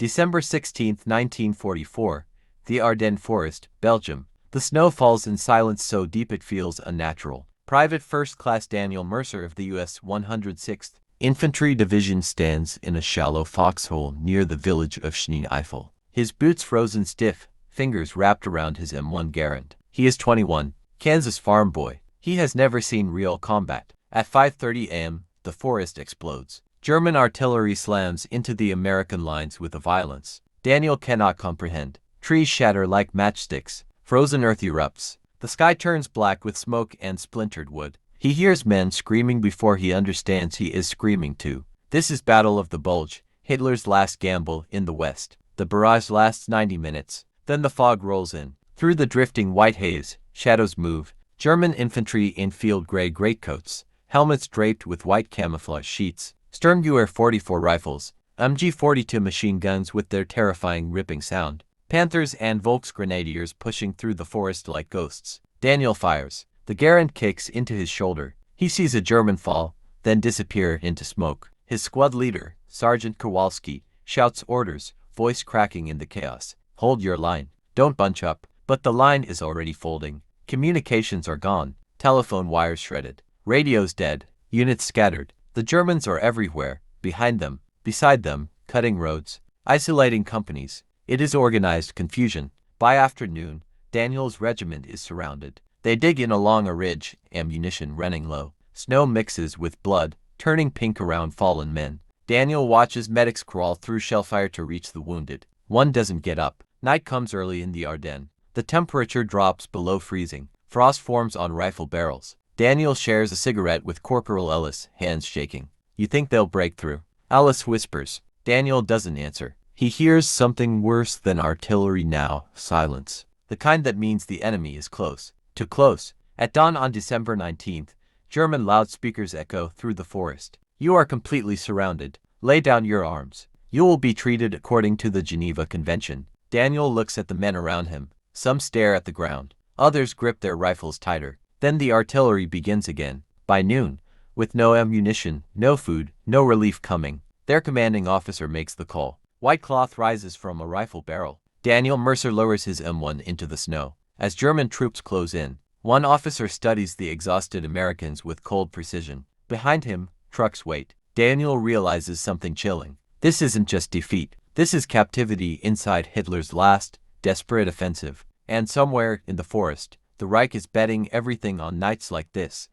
December 16, 1944, the Ardennes Forest, Belgium. The snow falls in silence so deep it feels unnatural. Private First Class Daniel Mercer of the U.S. 106th Infantry Division stands in a shallow foxhole near the village of Schnee-Eifel. His boots frozen stiff, fingers wrapped around his M1 Garand. He is 21, Kansas farm boy. He has never seen real combat. At 5:30 a.m., the forest explodes. German artillery slams into the American lines with a violence Daniel cannot comprehend. Trees shatter like matchsticks. Frozen earth erupts. The sky turns black with smoke and splintered wood. He hears men screaming before he understands he is screaming too. This is Battle of the Bulge, Hitler's last gamble in the West. The barrage lasts 90 minutes. Then the fog rolls in. Through the drifting white haze, shadows move. German infantry in field gray greatcoats, helmets draped with white camouflage sheets, Sturmgewehr 44 rifles, MG42 machine guns with their terrifying ripping sound, Panthers and Volksgrenadiers pushing through the forest like ghosts. Daniel fires. The Garand kicks into his shoulder. He sees a German fall, then disappear into smoke. His squad leader, Sergeant Kowalski, shouts orders, voice cracking in the chaos. Hold your line. Don't bunch up. But the line is already folding. Communications are gone. Telephone wires shredded. Radios dead. Units scattered. The Germans are everywhere. Behind them. Beside them. Cutting roads. Isolating companies. It is organized confusion. By afternoon, Daniel's regiment is surrounded. They dig in along a ridge, ammunition running low. Snow mixes with blood, turning pink around fallen men. Daniel watches medics crawl through shellfire to reach the wounded. One doesn't get up. Night comes early in the Ardennes. The temperature drops below freezing. Frost forms on rifle barrels. Daniel shares a cigarette with Corporal Ellis, hands shaking. You think they'll break through? Ellis whispers. Daniel doesn't answer. He hears something worse than artillery now, silence. The kind that means the enemy is close. Too close. At dawn on December 19th, German loudspeakers echo through the forest. You are completely surrounded. Lay down your arms. You will be treated according to the Geneva Convention. Daniel looks at the men around him. Some stare at the ground. Others grip their rifles tighter. Then the artillery begins again. By noon, with no ammunition, no food, no relief coming, their commanding officer makes the call. White cloth rises from a rifle barrel. Daniel Mercer lowers his M1 into the snow. As German troops close in, one officer studies the exhausted Americans with cold precision. Behind him, trucks wait. Daniel realizes something chilling. This isn't just defeat. This is captivity inside Hitler's last, desperate offensive. And somewhere in the forest, the Reich is betting everything on nights like this.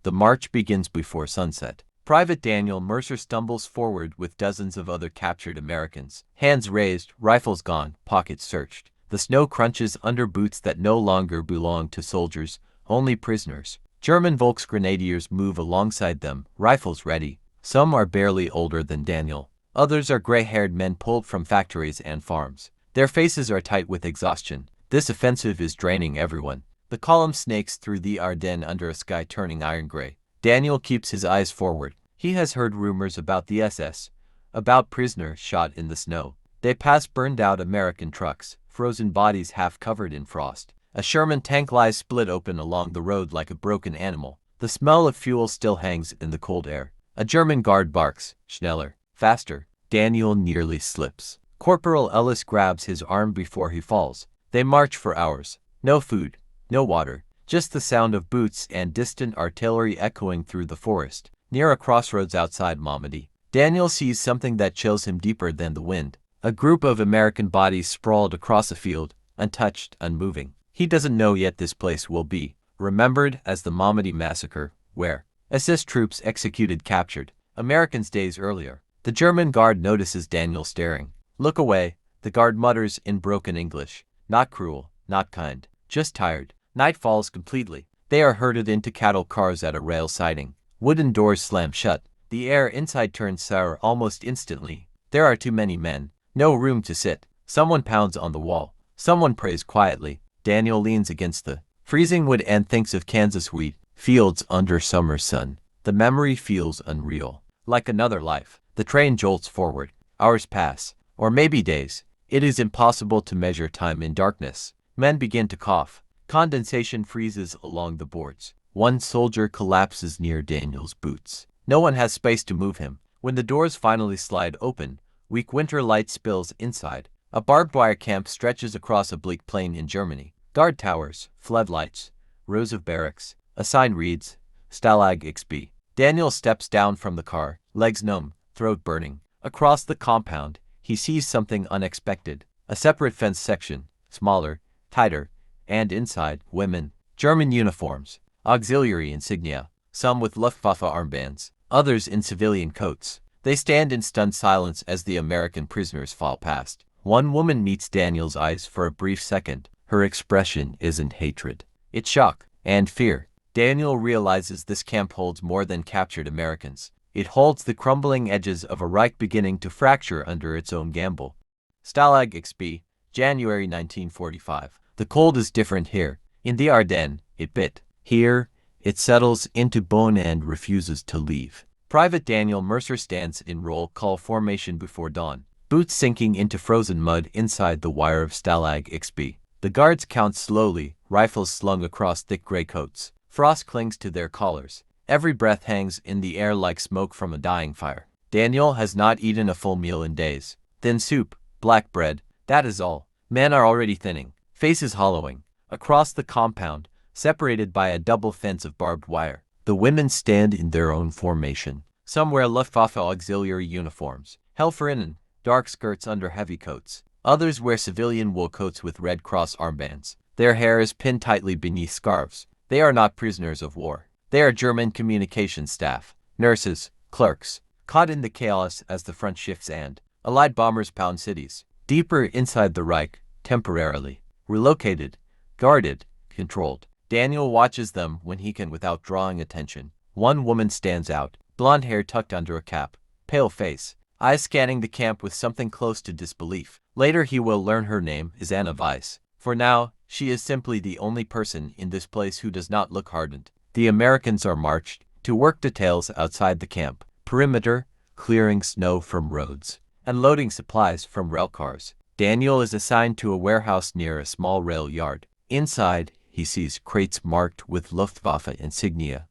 The march begins before sunset. Private Daniel Mercer stumbles forward with dozens of other captured Americans. Hands raised, rifles gone, pockets searched. The snow crunches under boots that no longer belong to soldiers, only prisoners. German Volksgrenadiers move alongside them, rifles ready. Some are barely older than Daniel. Others are gray-haired men pulled from factories and farms. Their faces are tight with exhaustion. This offensive is draining everyone. The column snakes through the Ardennes under a sky turning iron gray. Daniel keeps his eyes forward. He has heard rumors about the SS, about prisoners shot in the snow. They pass burned-out American trucks, frozen bodies half covered in frost. A Sherman tank lies split open along the road like a broken animal. The smell of fuel still hangs in the cold air. A German guard barks, "Schneller, faster." Daniel nearly slips. Corporal Ellis grabs his arm before he falls. They march for hours. No food, no water, just the sound of boots and distant artillery echoing through the forest. Near a crossroads outside Malmedy, Daniel sees something that chills him deeper than the wind. A group of American bodies sprawled across a field, untouched, unmoving. He doesn't know yet this place will be remembered as the Malmedy massacre, where SS troops executed captured Americans days earlier. The German guard notices Daniel staring. "Look away," the guard mutters in broken English. Not cruel, not kind, just tired. Night falls completely. They are herded into cattle cars at a rail siding. Wooden doors slam shut. The air inside turns sour almost instantly. There are too many men. No room to sit. Someone pounds on the wall. Someone prays quietly. Daniel leans against the freezing wood and thinks of Kansas wheat fields under summer sun. The memory feels unreal. Like another life. The train jolts forward. Hours pass. Or maybe days. It is impossible to measure time in darkness. Men begin to cough. Condensation freezes along the boards. One soldier collapses near Daniel's boots. No one has space to move him. When the doors finally slide open, Weak winter light spills inside. A barbed wire camp stretches across a bleak plain in Germany. Guard towers, floodlights, rows of barracks. A sign reads, Stalag XB. Daniel steps down from the car, legs numb, throat burning. Across the compound, he sees something unexpected. A separate fence section, smaller, tighter, and inside, women. German uniforms, auxiliary insignia, some with Luftwaffe armbands, others in civilian coats. They stand in stunned silence as the American prisoners file past. One woman meets Daniel's eyes for a brief second. Her expression isn't hatred. It's shock and fear. Daniel realizes this camp holds more than captured Americans. It holds the crumbling edges of a Reich beginning to fracture under its own gamble. Stalag XB, January 1945. The cold is different here. In the Ardennes, it bit. Here, it settles into bone and refuses to leave. Private Daniel Mercer stands in roll call formation before dawn, boots sinking into frozen mud inside the wire of Stalag XB. The guards count slowly, rifles slung across thick gray coats. Frost clings to their collars. Every breath hangs in the air like smoke from a dying fire. Daniel has not eaten a full meal in days. Thin soup, black bread, that is all. Men are already thinning, faces hollowing. Across the compound, separated by a double fence of barbed wire, the women stand in their own formation. Some wear Luftwaffe auxiliary uniforms, Helferinnen, dark skirts under heavy coats. Others wear civilian wool coats with Red Cross armbands. Their hair is pinned tightly beneath scarves. They are not prisoners of war. They are German communication staff, nurses, clerks, caught in the chaos as the front shifts and Allied bombers pound cities. Deeper inside the Reich, temporarily, relocated, guarded, controlled. Daniel watches them when he can without drawing attention. One woman stands out, blonde hair tucked under a cap, pale face, eyes scanning the camp with something close to disbelief. Later he will learn her name is Anna Weiss. For now, she is simply the only person in this place who does not look hardened. The Americans are marched to work details outside the camp, perimeter, clearing snow from roads, and loading supplies from rail cars. Daniel is assigned to a warehouse near a small rail yard. Inside, he sees crates marked with Luftwaffe insignia,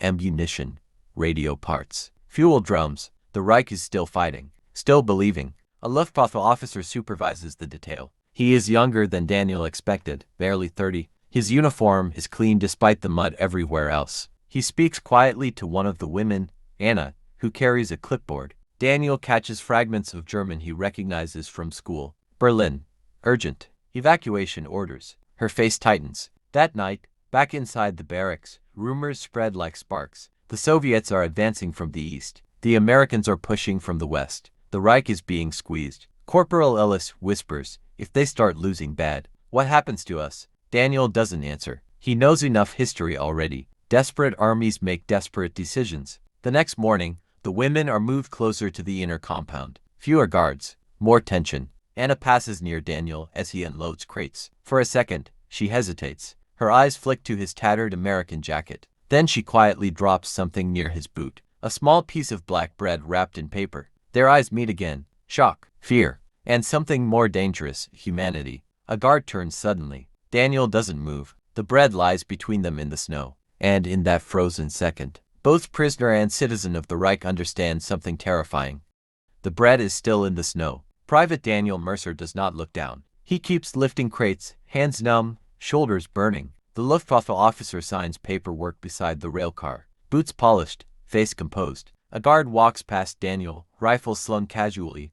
ammunition, radio parts, fuel drums. The Reich is still fighting, still believing. A Luftwaffe officer supervises the detail. He is younger than Daniel expected, barely 30. His uniform is clean despite the mud everywhere else. He speaks quietly to one of the women, Anna, who carries a clipboard. Daniel catches fragments of German he recognizes from school. Berlin. Urgent. Evacuation orders. Her face tightens. That night, back inside the barracks, rumors spread like sparks. The Soviets are advancing from the east. The Americans are pushing from the west. The Reich is being squeezed. Corporal Ellis whispers, if they start losing bad, what happens to us? Daniel doesn't answer. He knows enough history already. Desperate armies make desperate decisions. The next morning, the women are moved closer to the inner compound. Fewer guards, more tension. Anna passes near Daniel as he unloads crates. For a second, she hesitates. Her eyes flick to his tattered American jacket. Then she quietly drops something near his boot. A small piece of black bread wrapped in paper. Their eyes meet again. Shock, fear, and something more dangerous, humanity. A guard turns suddenly. Daniel doesn't move. The bread lies between them in the snow. And in that frozen second, both prisoner and citizen of the Reich understand something terrifying. The bread is still in the snow. Private Daniel Mercer does not look down. He keeps lifting crates, hands numb, shoulders burning. The Luftwaffe officer signs paperwork beside the rail car. Boots polished, face composed. A guard walks past Daniel, rifle slung casually.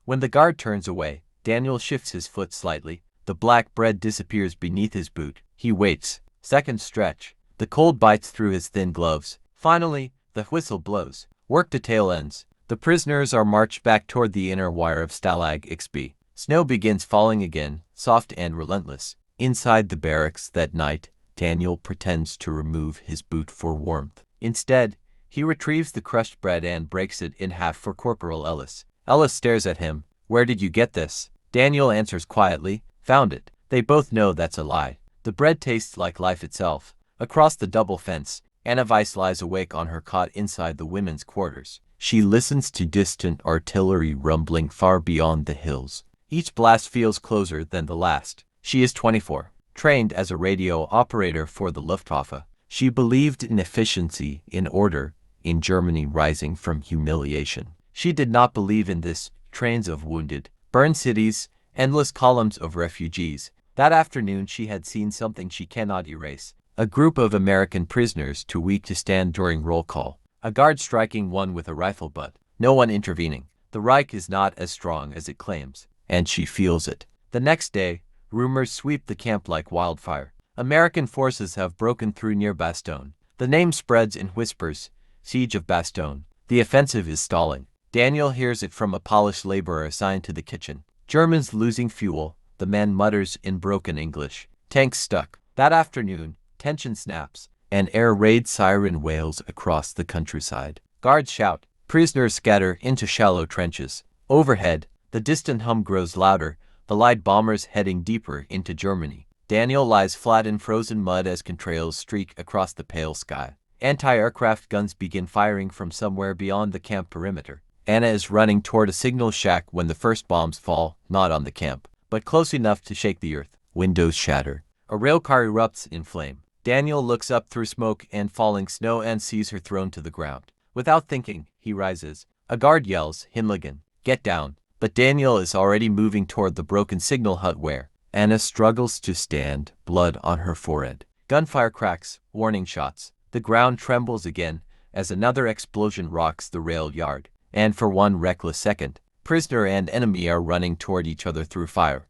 When the guard turns away, Daniel shifts his foot slightly. The black bread disappears beneath his boot. He waits. Seconds stretch. The cold bites through his thin gloves. Finally, the whistle blows. Work detail ends. The prisoners are marched back toward the inner wire of Stalag XB. Snow begins falling again, soft and relentless. Inside the barracks that night, Daniel pretends to remove his boot for warmth. Instead, he retrieves the crushed bread and breaks it in half for Corporal Ellis. Ellis stares at him. Where did you get this? Daniel answers quietly, found it. They both know that's a lie. The bread tastes like life itself. Across the double fence, Anna Weiss lies awake on her cot inside the women's quarters. She listens to distant artillery rumbling far beyond the hills. Each blast feels closer than the last. She is 24, trained as a radio operator for the Luftwaffe. She believed in efficiency, in order, in Germany rising from humiliation. She did not believe in this. Trains of wounded, burned cities, endless columns of refugees. That afternoon she had seen something she cannot erase. A group of American prisoners too weak to stand during roll call. A guard striking one with a rifle but no one intervening. The Reich is not as strong as it claims, and she feels it. The next day, rumors sweep the camp like wildfire. American forces have broken through near Bastogne. The name spreads in whispers. Siege of Bastogne. The offensive is stalling. Daniel hears it from a Polish laborer assigned to the kitchen. Germans losing fuel, the man mutters in broken English. Tanks stuck. That afternoon, tension snaps. An air raid siren wails across the countryside. Guards shout. Prisoners scatter into shallow trenches. Overhead, the distant hum grows louder, the light bombers heading deeper into Germany. Daniel lies flat in frozen mud as contrails streak across the pale sky. Anti-aircraft guns begin firing from somewhere beyond the camp perimeter. Anna is running toward a signal shack when the first bombs fall, not on the camp, but close enough to shake the earth. Windows shatter. A railcar erupts in flame. Daniel looks up through smoke and falling snow and sees her thrown to the ground. Without thinking, he rises. A guard yells, Hinligan, get down. But Daniel is already moving toward the broken signal hut where Anna struggles to stand, blood on her forehead. Gunfire cracks, warning shots. The ground trembles again as another explosion rocks the rail yard. And for one reckless second, prisoner and enemy are running toward each other through fire.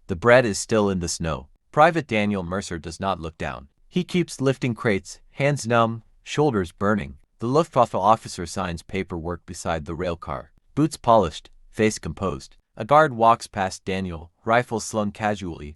The bread is still in the snow. Private Daniel Mercer does not look down. He keeps lifting crates, hands numb, shoulders burning. The Luftwaffe officer signs paperwork beside the railcar. Boots polished, face composed. A guard walks past Daniel, rifle slung casually.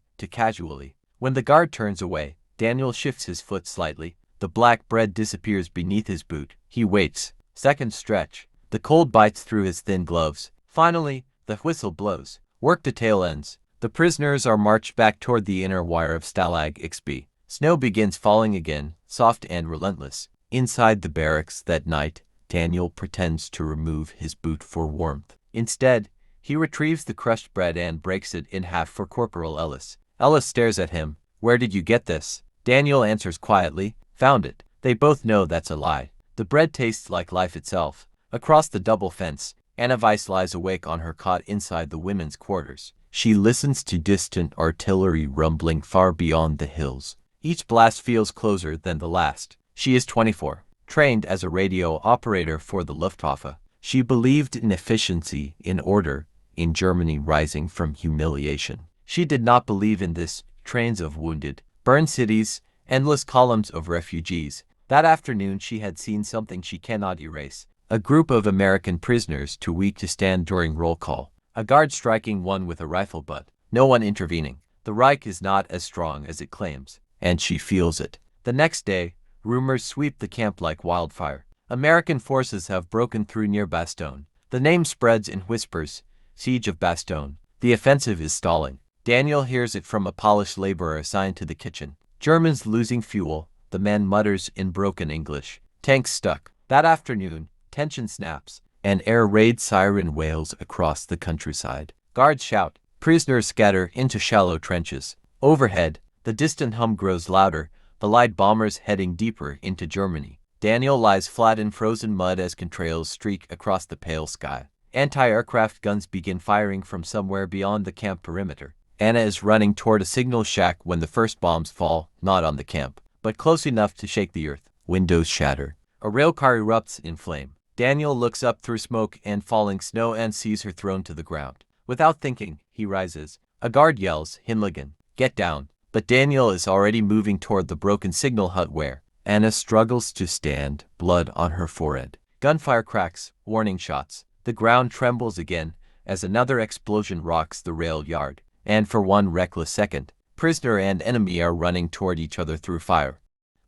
When the guard turns away, Daniel shifts his foot slightly. The black bread disappears beneath his boot. He waits. Seconds stretch. The cold bites through his thin gloves. Finally, the whistle blows. Work detail ends. The prisoners are marched back toward the inner wire of Stalag XB. Snow begins falling again, soft and relentless. Inside the barracks that night, Daniel pretends to remove his boot for warmth. Instead, he retrieves the crushed bread and breaks it in half for Corporal Ellis. Ellis stares at him. Where did you get this? Daniel answers quietly, found it. They both know that's a lie. The bread tastes like life itself. Across the double fence, Anna Weiss lies awake on her cot inside the women's quarters. She listens to distant artillery rumbling far beyond the hills. Each blast feels closer than the last. She is 24, trained as a radio operator for the Luftwaffe. She believed in efficiency, in order, in Germany rising from humiliation. She did not believe in this. Trains of wounded, burned cities, endless columns of refugees. That afternoon she had seen something she cannot erase. A group of American prisoners too weak to stand during roll call. A guard striking one with a rifle but no one intervening. The Reich is not as strong as it claims, and she feels it. The next day, rumors sweep the camp like wildfire. American forces have broken through near Bastogne. The name spreads in whispers. Siege of Bastogne. The offensive is stalling. Daniel hears it from a Polish laborer assigned to the kitchen. Germans losing fuel, the man mutters in broken English. Tanks stuck. That afternoon, tension snaps. An air raid siren wails across the countryside. Guards shout. Prisoners scatter into shallow trenches. Overhead, the distant hum grows louder, the light bombers heading deeper into Germany. Daniel lies flat in frozen mud as contrails streak across the pale sky. Anti-aircraft guns begin firing from somewhere beyond the camp perimeter. Anna is running toward a signal shack when the first bombs fall, not on the camp, but close enough to shake the earth. Windows shatter. A railcar erupts in flame. Daniel looks up through smoke and falling snow and sees her thrown to the ground. Without thinking, he rises. A guard yells, Hinligan, get down. But Daniel is already moving toward the broken signal hut where Anna struggles to stand, blood on her forehead. Gunfire cracks, warning shots. The ground trembles again as another explosion rocks the rail yard. And for one reckless second, prisoner and enemy are running toward each other through fire.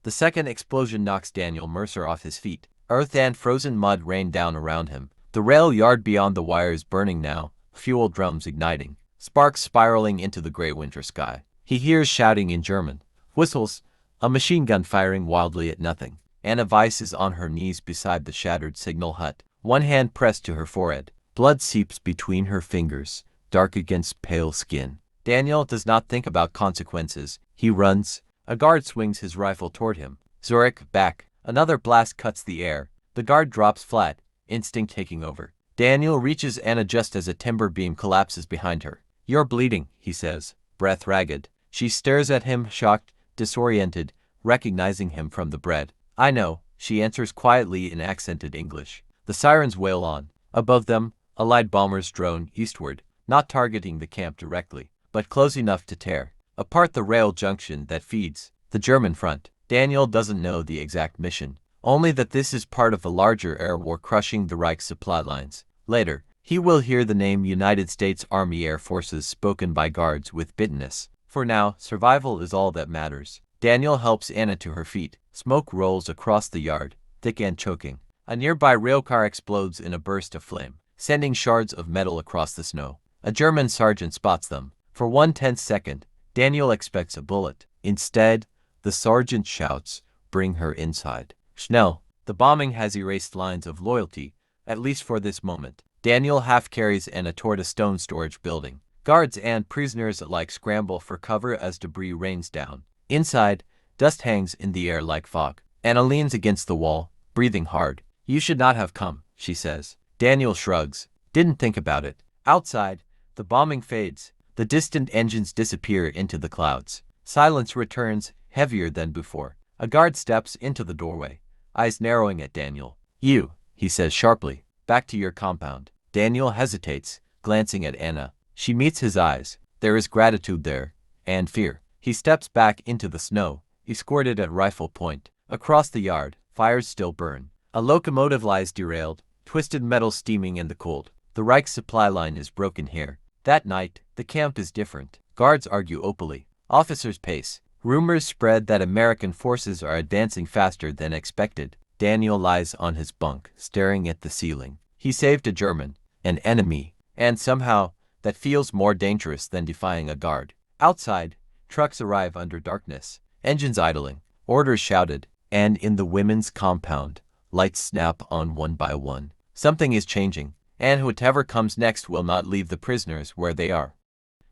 The second explosion knocks Daniel Mercer off his feet. Earth and frozen mud rain down around him. The rail yard beyond the wire is burning now, fuel drums igniting, sparks spiraling into the gray winter sky. He hears shouting in German, whistles, a machine gun firing wildly at nothing. Anna Weiss is on her knees beside the shattered signal hut, one hand pressed to her forehead. Blood seeps between her fingers, dark against pale skin. Daniel does not think about consequences. He runs. A guard swings his rifle toward him. Zurich, back. Another blast cuts the air. The guard drops flat, instinct taking over. Daniel reaches Anna just as a timber beam collapses behind her. "You're bleeding," he says, breath ragged. She stares at him, shocked, disoriented, recognizing him from the bread. "I know," she answers quietly in accented English. The sirens wail on. Above them, Allied bombers drone eastward, not targeting the camp directly, but close enough to tear apart the rail junction that feeds the German front. Daniel doesn't know the exact mission, only that this is part of a larger air war crushing the Reich's supply lines. Later, he will hear the name United States Army Air Forces spoken by guards with bitterness. For now, survival is all that matters. Daniel helps Anna to her feet. Smoke rolls across the yard, thick and choking. A nearby railcar explodes in a burst of flame, sending shards of metal across the snow. A German sergeant spots them. For 1/10 second, Daniel expects a bullet. Instead, the sergeant shouts, "Bring her inside." Schnell. The bombing has erased lines of loyalty, at least for this moment. Daniel half carries Anna toward a stone storage building. Guards and prisoners alike scramble for cover as debris rains down. Inside, dust hangs in the air like fog. Anna leans against the wall, breathing hard. "You should not have come," she says. Daniel shrugs. "Didn't think about it." Outside, the bombing fades. The distant engines disappear into the clouds. Silence returns, heavier than before. A guard steps into the doorway, eyes narrowing at Daniel. "You," he says sharply, "back to your compound." Daniel hesitates, glancing at Anna. She meets his eyes. There is gratitude there, and fear. He steps back into the snow, escorted at rifle point. Across the yard, fires still burn. A locomotive lies derailed, twisted metal steaming in the cold. The Reich supply line is broken here. That night, the camp is different. Guards argue openly. Officers pace. Rumors spread that American forces are advancing faster than expected. Daniel lies on his bunk, staring at the ceiling. He saved a German, an enemy, and somehow, that feels more dangerous than defying a guard. Outside, trucks arrive under darkness, engines idling, orders shouted, and in the women's compound, lights snap on one by one. Something is changing, and whatever comes next will not leave the prisoners where they are.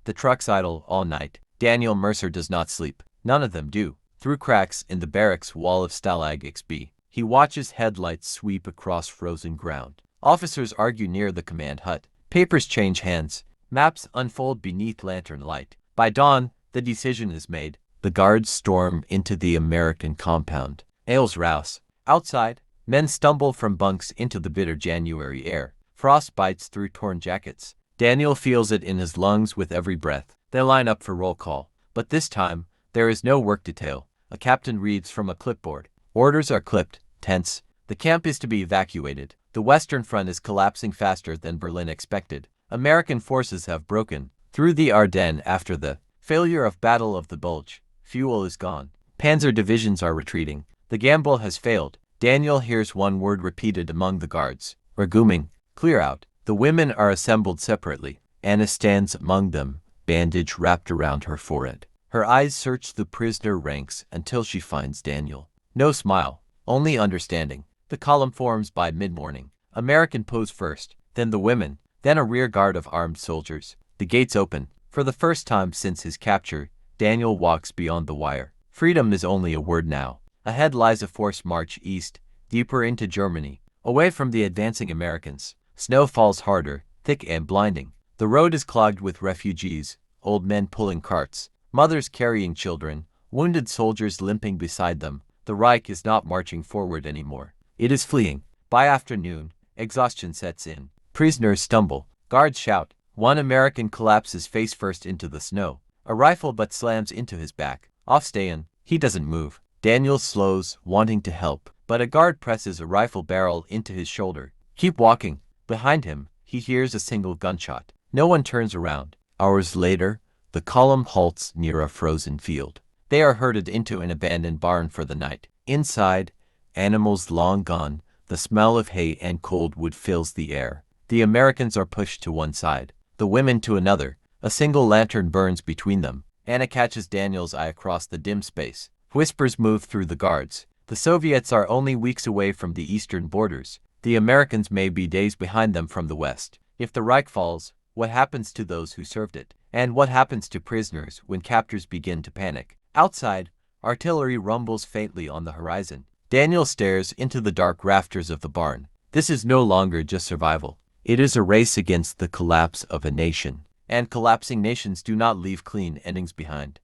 The trucks idle all night. Daniel Mercer does not sleep. None of them do. Through cracks in the barracks wall of Stalag XB, he watches headlights sweep across frozen ground. Officers argue near the command hut. Papers change hands. Maps unfold beneath lantern light. By dawn, the decision is made. The guards storm into the American compound. Ales rouse. Outside, men stumble from bunks into the bitter January air. Frost bites through torn jackets. Daniel feels it in his lungs with every breath. They line up for roll call. But this time, there is no work detail. A captain reads from a clipboard. Orders are clipped, tense. The camp is to be evacuated. The Western Front is collapsing faster than Berlin expected. American forces have broken through the Ardennes after the failure of Battle of the Bulge. Fuel is gone. Panzer divisions are retreating. The gamble has failed. Daniel hears one word repeated among the guards. "Reguming." Clear out. The women are assembled separately. Anna stands among them, bandage wrapped around her forehead. Her eyes search the prisoner ranks until she finds Daniel. No smile, only understanding. The column forms by mid-morning. American pose first, then the women, then a rear guard of armed soldiers. The gates open. For the first time since his capture, Daniel walks beyond the wire. Freedom is only a word now. Ahead lies a forced march east, deeper into Germany, away from the advancing Americans. Snow falls harder, thick and blinding. The road is clogged with refugees, old men pulling carts, mothers carrying children, wounded soldiers limping beside them. The Reich is not marching forward anymore. It is fleeing. By afternoon, exhaustion sets in. Prisoners stumble. Guards shout. One American collapses face first into the snow. A rifle butt slams into his back. Aufstehen. He doesn't move. Daniel slows, wanting to help, but a guard presses a rifle barrel into his shoulder. "Keep walking." Behind him, he hears a single gunshot. No one turns around. Hours later, the column halts near a frozen field. They are herded into an abandoned barn for the night. Inside, animals long gone, the smell of hay and cold wood fills the air. The Americans are pushed to one side, the women to another. A single lantern burns between them. Anna catches Daniel's eye across the dim space. Whispers move through the guards. The Soviets are only weeks away from the eastern borders. The Americans may be days behind them from the west. If the Reich falls, what happens to those who served it? And what happens to prisoners when captors begin to panic? Outside, artillery rumbles faintly on the horizon. Daniel stares into the dark rafters of the barn. This is no longer just survival. It is a race against the collapse of a nation, and collapsing nations do not leave clean endings behind.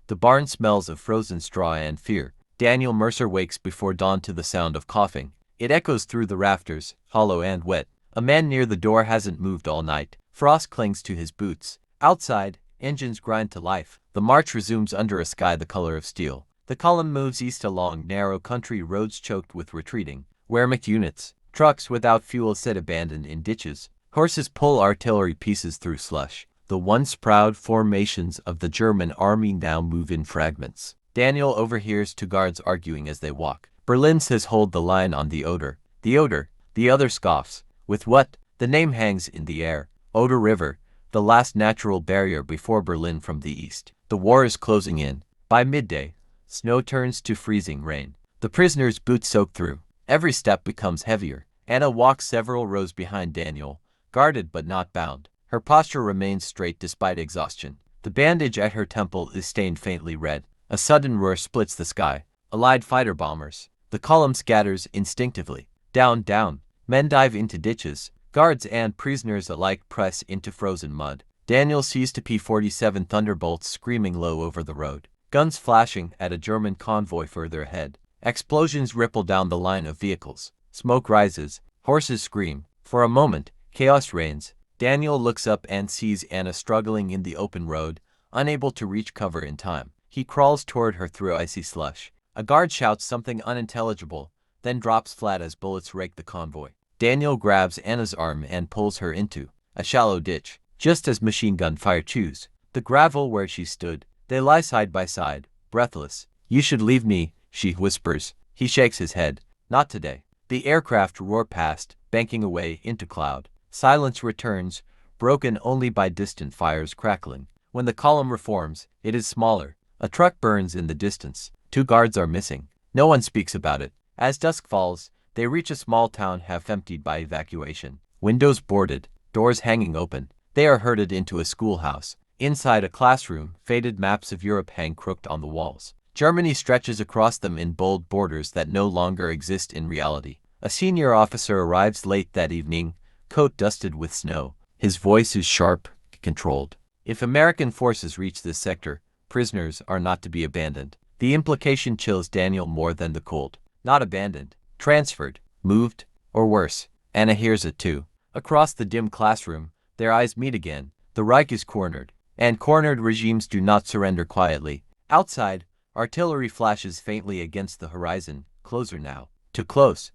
The barn smells of frozen straw and fear. Daniel Mercer wakes before dawn to the sound of coughing. It echoes through the rafters, hollow and wet. A man near the door hasn't moved all night. Frost clings to his boots. Outside, engines grind to life. The march resumes under a sky the color of steel. The column moves east along narrow country roads choked with retreating Wehrmacht units. Trucks without fuel sit abandoned in ditches. Horses pull artillery pieces through slush. The once proud formations of the German army now move in fragments. Daniel overhears two guards arguing as they walk. Berlin says hold the line on the Oder. The Oder, the other scoffs. With what? The name hangs in the air. Oder River, the last natural barrier before Berlin from the east. The war is closing in. By midday, snow turns to freezing rain. The prisoners' boots soak through. Every step becomes heavier. Anna walks several rows behind Daniel, guarded but not bound. Her posture remains straight despite exhaustion. The bandage at her temple is stained faintly red. A sudden roar splits the sky. Allied fighter bombers. The column scatters instinctively. Down, down. Men dive into ditches. Guards and prisoners alike press into frozen mud. Daniel sees two P-47 Thunderbolts screaming low over the road. Guns flashing at a German convoy further ahead. Explosions ripple down the line of vehicles. Smoke rises. Horses scream. For a moment, chaos reigns. Daniel looks up and sees Anna struggling in the open road, unable to reach cover in time. He crawls toward her through icy slush. A guard shouts something unintelligible, then drops flat as bullets rake the convoy. Daniel grabs Anna's arm and pulls her into a shallow ditch. Just as machine gun fire chews the gravel where she stood, they lie side by side, breathless. "You should leave me," she whispers. He shakes his head. "Not today." The aircraft roar past, banking away into cloud. Silence returns, broken only by distant fires crackling. When the column reforms, it is smaller. A truck burns in the distance. Two guards are missing. No one speaks about it. As dusk falls, they reach a small town half emptied by evacuation. Windows boarded, doors hanging open. They are herded into a schoolhouse. Inside a classroom, faded maps of Europe hang crooked on the walls. Germany stretches across them in bold borders that no longer exist in reality. A senior officer arrives late that evening, coat dusted with snow. His voice is sharp, controlled. If American forces reach this sector, prisoners are not to be abandoned. The implication chills Daniel more than the cold. Not abandoned, transferred, moved, or worse. Anna hears it too. Across the dim classroom, their eyes meet again. The Reich is cornered, and cornered regimes do not surrender quietly. Outside, artillery flashes faintly against the horizon, closer now. Too close.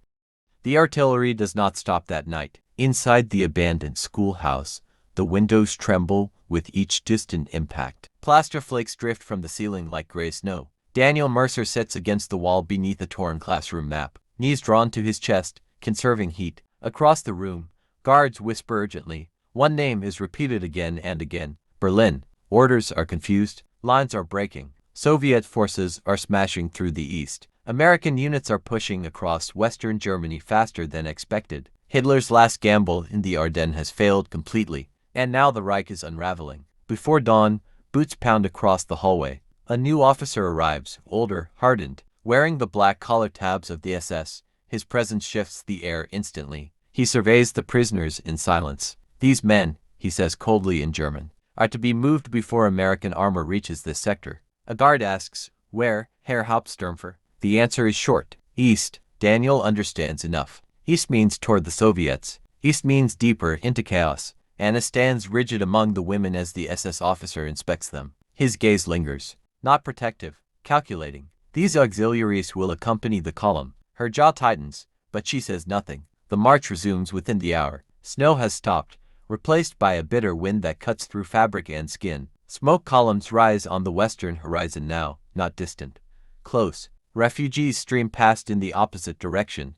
The artillery does not stop that night. Inside the abandoned schoolhouse, the windows tremble with each distant impact. Plaster flakes drift from the ceiling like gray snow. Daniel Mercer sits against the wall beneath a torn classroom map, knees drawn to his chest, conserving heat. Across the room, guards whisper urgently. One name is repeated again and again. Berlin. Orders are confused. Lines are breaking. Soviet forces are smashing through the east. American units are pushing across western Germany faster than expected. Hitler's last gamble in the Ardennes has failed completely, and now the Reich is unraveling. Before dawn, boots pound across the hallway. A new officer arrives, older, hardened, wearing the black collar tabs of the SS. His presence shifts the air instantly. He surveys the prisoners in silence. "These men," he says coldly in German, "are to be moved before American armor reaches this sector." A guard asks, "Where, Herr Hauptsturmführer?" The answer is short. "East." Daniel understands enough. East means toward the Soviets. East means deeper into chaos. Anna stands rigid among the women as the SS officer inspects them. His gaze lingers. Not protective, calculating. These auxiliaries will accompany the column. Her jaw tightens, but she says nothing. The march resumes within the hour. Snow has stopped, replaced by a bitter wind that cuts through fabric and skin. Smoke columns rise on the western horizon now, not distant. Close. Refugees stream past in the opposite direction,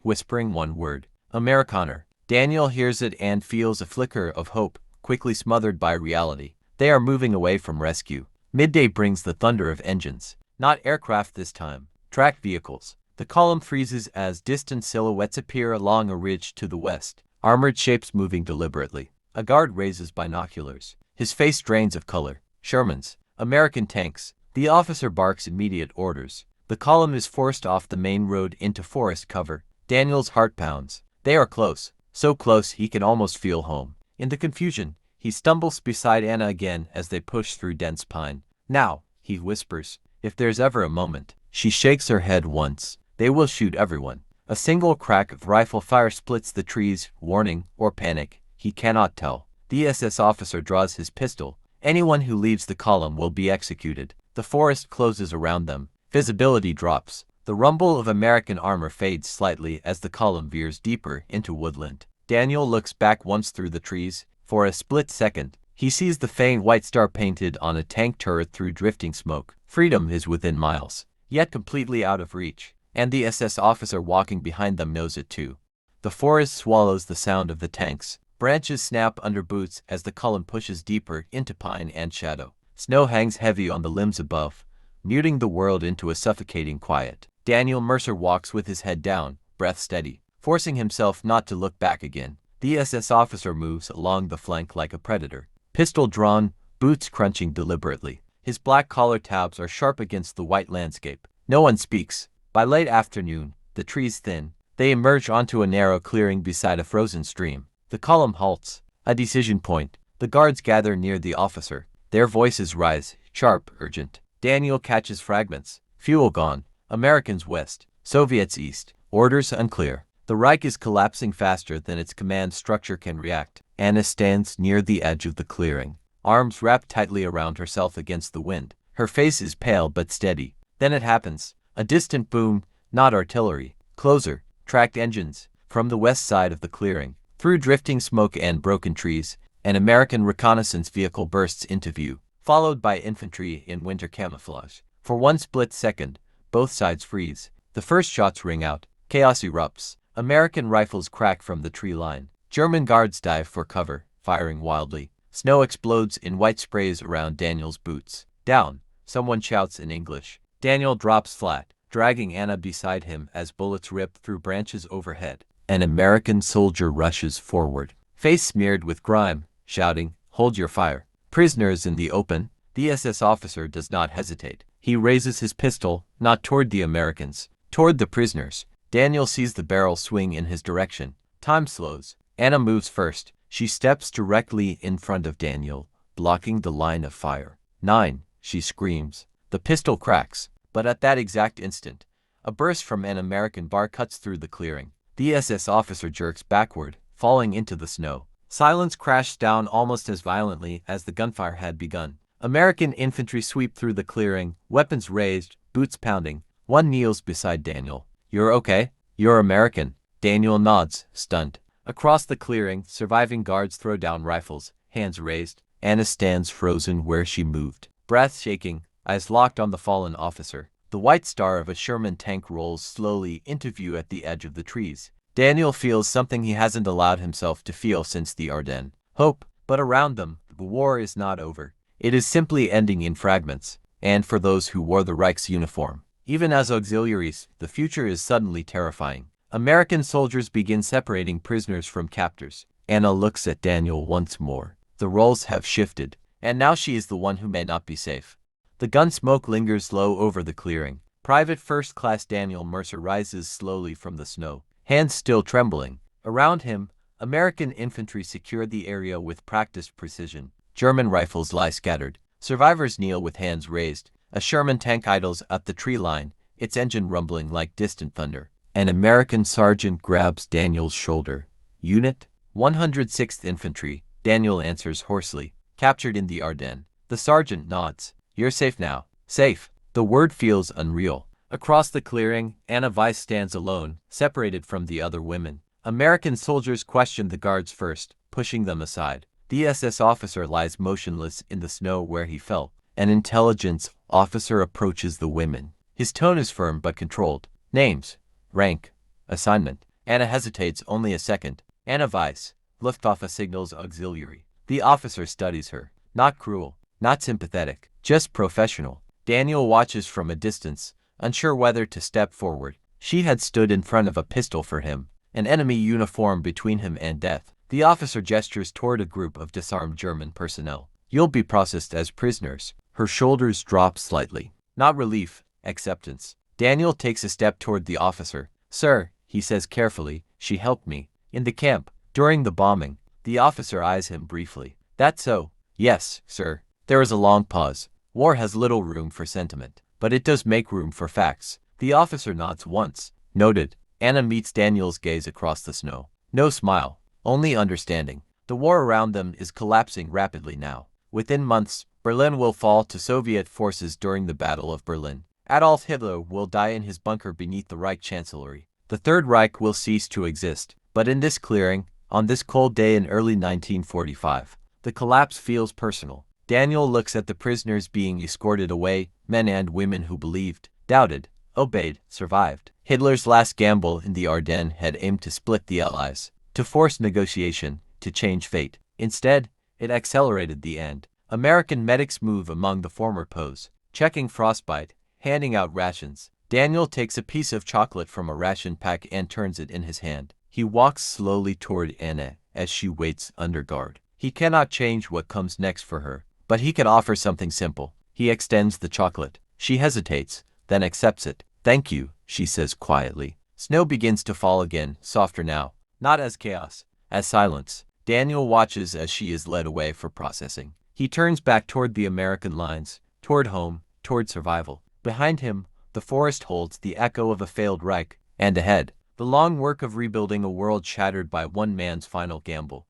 whispering one word. Amerikaner. Daniel hears it and feels a flicker of hope, quickly smothered by reality. They are moving away from rescue. Midday brings the thunder of engines. Not aircraft this time. Tracked vehicles. The column freezes as distant silhouettes appear along a ridge to the west. Armored shapes moving deliberately. A guard raises binoculars. His face drains of color. Shermans. American tanks. The officer barks immediate orders. The column is forced off the main road into forest cover. Daniel's heart pounds. They are close. so close he can almost feel home. In the confusion, he stumbles beside Anna again as they push through dense pine. Now, he whispers, if there's ever a moment. She shakes her head once. They will shoot everyone. A single crack of rifle fire splits the trees, warning or panic. He cannot tell. The SS officer draws his pistol. Anyone who leaves the column will be executed. The forest closes around them. Visibility drops. The rumble of American armor fades slightly as the column veers deeper into woodland. Daniel looks back once through the trees. For a split second, he sees the faint white star painted on a tank turret through drifting smoke. Freedom is within miles, yet completely out of reach, and the SS officer walking behind them knows it too. The forest swallows the sound of the tanks. Branches snap under boots as the column pushes deeper into pine and shadow. Snow hangs heavy on the limbs above, muting the world into a suffocating quiet. Daniel Mercer walks with his head down, breath steady, forcing himself not to look back again. The SS officer moves along the flank like a predator, pistol drawn, boots crunching deliberately. His black collar tabs are sharp against the white landscape. No one speaks. By late afternoon, the trees thin. They emerge onto a narrow clearing beside a frozen stream. The column halts. A decision point. The guards gather near the officer. Their voices rise, sharp, urgent. Daniel catches fragments. Fuel gone. Americans west. Soviets east. Orders unclear. The Reich is collapsing faster than its command structure can react. Anna stands near the edge of the clearing, arms wrapped tightly around herself against the wind. Her face is pale but steady. Then it happens. A distant boom, not artillery. Closer, tracked engines. From the west side of the clearing, through drifting smoke and broken trees, an American reconnaissance vehicle bursts into view, followed by infantry in winter camouflage. For one split second, both sides freeze. The first shots ring out. Chaos erupts. American rifles crack from the tree line. German guards dive for cover, firing wildly. Snow explodes in white sprays around Daniel's boots. Down, someone shouts in English. Daniel drops flat, dragging Anna beside him as bullets rip through branches overhead. An American soldier rushes forward, face smeared with grime, shouting, "Hold your fire." Prisoners in the open. The SS officer does not hesitate. He raises his pistol, not toward the Americans, toward the prisoners. Daniel sees the barrel swing in his direction. Time slows. Anna moves first. She steps directly in front of Daniel, blocking the line of fire. 9, she screams. The pistol cracks, but at that exact instant, a burst from an American bar cuts through the clearing. The SS officer jerks backward, falling into the snow. Silence crashed down almost as violently as the gunfire had begun. American infantry sweep through the clearing, weapons raised, boots pounding. One kneels beside Daniel. "You're okay? You're American." Daniel nods, stunned. Across the clearing, surviving guards throw down rifles, hands raised. Anna stands frozen where she moved, breath shaking, eyes locked on the fallen officer. The white star of a Sherman tank rolls slowly into view at the edge of the trees. Daniel feels something he hasn't allowed himself to feel since the Ardennes. Hope, but around them, the war is not over. It is simply ending in fragments, and for those who wore the Reich's uniform, even as auxiliaries, the future is suddenly terrifying. American soldiers begin separating prisoners from captors. Anna looks at Daniel once more. The roles have shifted, and now she is the one who may not be safe. The gun smoke lingers low over the clearing. Private First Class Daniel Mercer rises slowly from the snow, hands still trembling. Around him, American infantry secure the area with practiced precision. German rifles lie scattered. Survivors kneel with hands raised. A Sherman tank idles at the tree line, its engine rumbling like distant thunder. An American sergeant grabs Daniel's shoulder. "Unit? 106th Infantry," Daniel answers hoarsely. "Captured in the Ardennes." The sergeant nods. "You're safe now." Safe. The word feels unreal. Across the clearing, Anna Weiss stands alone, separated from the other women. American soldiers question the guards first, pushing them aside. The SS officer lies motionless in the snow where he fell. An intelligence officer approaches the women. His tone is firm but controlled. "Names, rank, assignment." Anna hesitates only a second. "Anna Weiss." Luftwaffe signals auxiliary. The officer studies her. Not cruel, not sympathetic, just professional. Daniel watches from a distance, unsure whether to step forward. She had stood in front of a pistol for him, an enemy uniform between him and death. The officer gestures toward a group of disarmed German personnel. "You'll be processed as prisoners." Her shoulders drop slightly. Not relief, acceptance. Daniel takes a step toward the officer. "Sir," he says carefully, "she helped me. In the camp, During the bombing, the officer eyes him briefly. That's so. Yes, sir. There is a long pause. War has little room for sentiment, but it does make room for facts. The officer nods once. Noted. Anna meets Daniel's gaze across the snow. No smile, only understanding. The war around them is collapsing rapidly now. Within months, Berlin will fall to Soviet forces during the Battle of Berlin. Adolf Hitler will die in his bunker beneath the Reich Chancellery. The Third Reich will cease to exist. But in this clearing, on this cold day in early 1945, the collapse feels personal. Daniel looks at the prisoners being escorted away, men and women who believed, doubted, obeyed, survived. Hitler's last gamble in the Ardennes had aimed to split the Allies, to force negotiation, to change fate. Instead, it accelerated the end. American medics move among the former POWs, checking frostbite, handing out rations. Daniel takes a piece of chocolate from a ration pack and turns it in his hand. He walks slowly toward Anna as she waits under guard. He cannot change what comes next for her, but he can offer something simple. He extends the chocolate. She hesitates, then accepts it. Thank you, she says quietly. Snow begins to fall again, softer now, not as chaos, as silence. Daniel watches as she is led away for processing. He turns back toward the American lines, toward home, toward survival. Behind him, the forest holds the echo of a failed Reich, and ahead, the long work of rebuilding a world shattered by one man's final gamble.